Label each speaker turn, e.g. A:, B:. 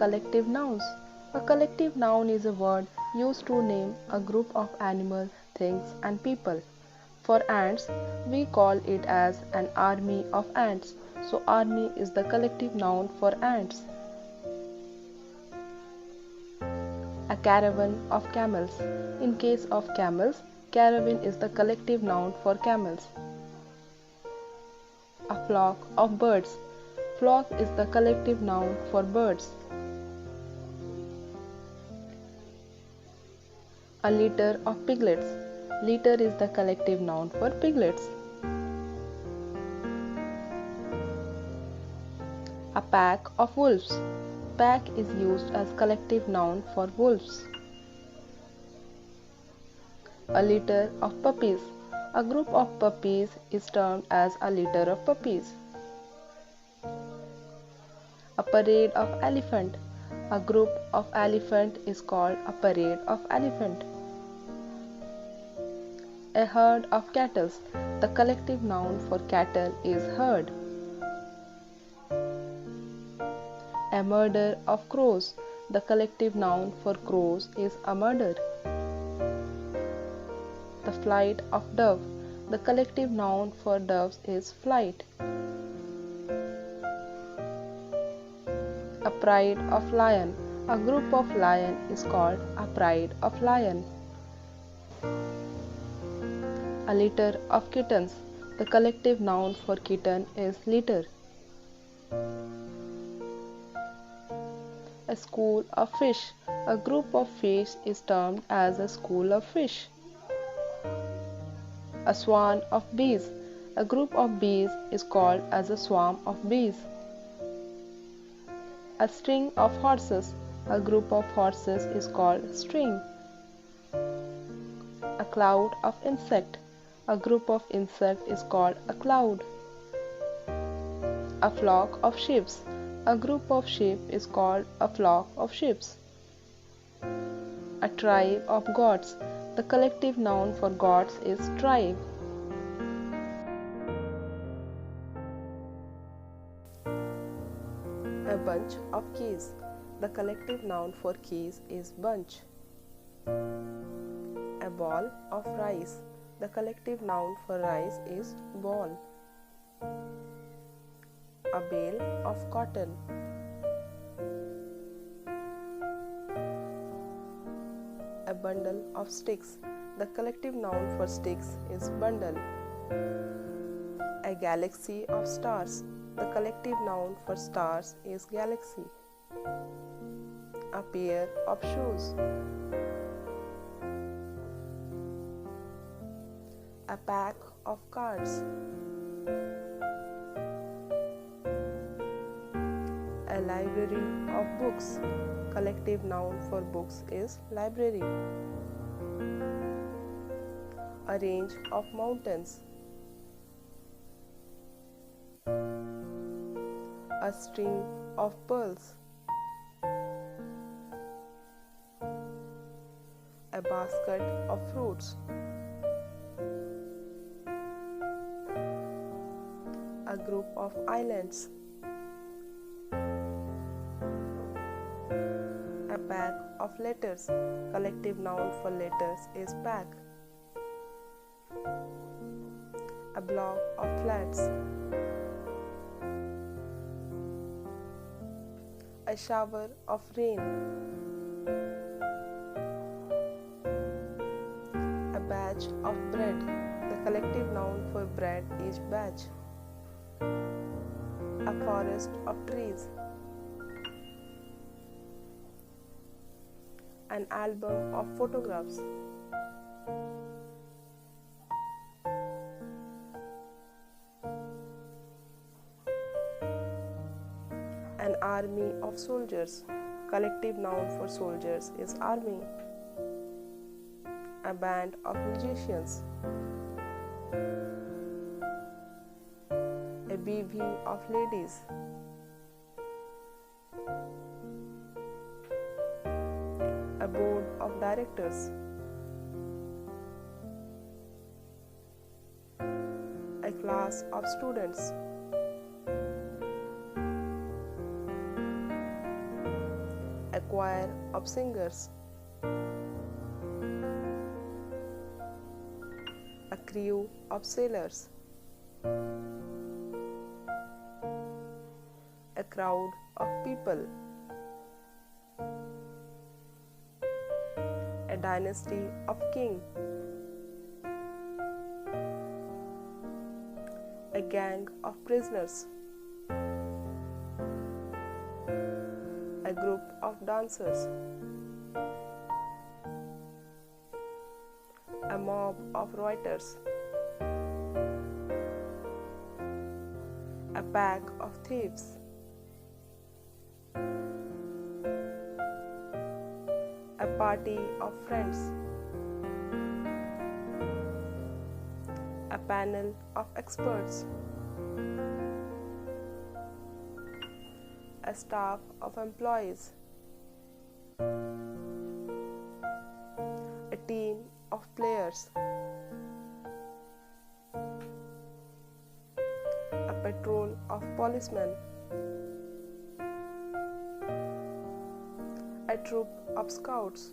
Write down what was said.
A: Collective nouns. A collective noun is a word used to name a group of animals, things, and people. For ants, we call it as an army of ants. So, army is the collective noun for ants. A caravan of camels. In case of camels, caravan is the collective noun for camels. A flock of birds. Flock is the collective noun for birds. A litter of piglets. Litter is the collective noun for piglets. A pack of wolves. Pack is used as collective noun for wolves. A litter of puppies. A group of puppies is termed as a litter of puppies. A parade of elephant. A group of elephant is called a parade of elephant. A herd of cattle. The collective noun for cattle is herd. A murder of crows. The collective noun for crows is a murder. The flight of dove. The collective noun for doves is flight. A pride of lion. A group of lion is called a pride of lion. A litter of kittens. The collective noun for kitten is litter. A school of fish. A group of fish is termed as a school of fish. A swarm of bees. A group of bees is called as a swarm of bees. A string of horses. A group of horses is called string. A cloud of insect. A group of insect is called a cloud. A flock of sheep. A group of sheep is called a flock of sheep. A tribe of goats. The collective noun for goats is tribe. A bunch of keys. The collective noun for keys is bunch. A ball of rice. The collective noun for rice is ball. A bale of cotton. A bundle of sticks. The collective noun for sticks is bundle. A galaxy of stars. The collective noun for stars is galaxy. A pair of shoes. A pack of cards. A library of books. Collective noun for books is library. A range of mountains. A string of pearls. A basket of fruits. A group of islands. A pack of letters. Collective noun for letters is pack. A block of flats. A shower of rain. A batch of bread. The collective noun for bread is batch. A forest of trees. An album of photographs. An army of soldiers. Collective noun for soldiers is army. A band of musicians. A bevy of ladies. A board of directors. A class of students. choir of singers, a crew of sailors, a crowd of people, a dynasty of kings, a gang of prisoners, a group of dancers, a mob of rioters, a pack of thieves, a party of friends, a panel of experts, a staff of employees, a team of players, a patrol of policemen, a troop of scouts,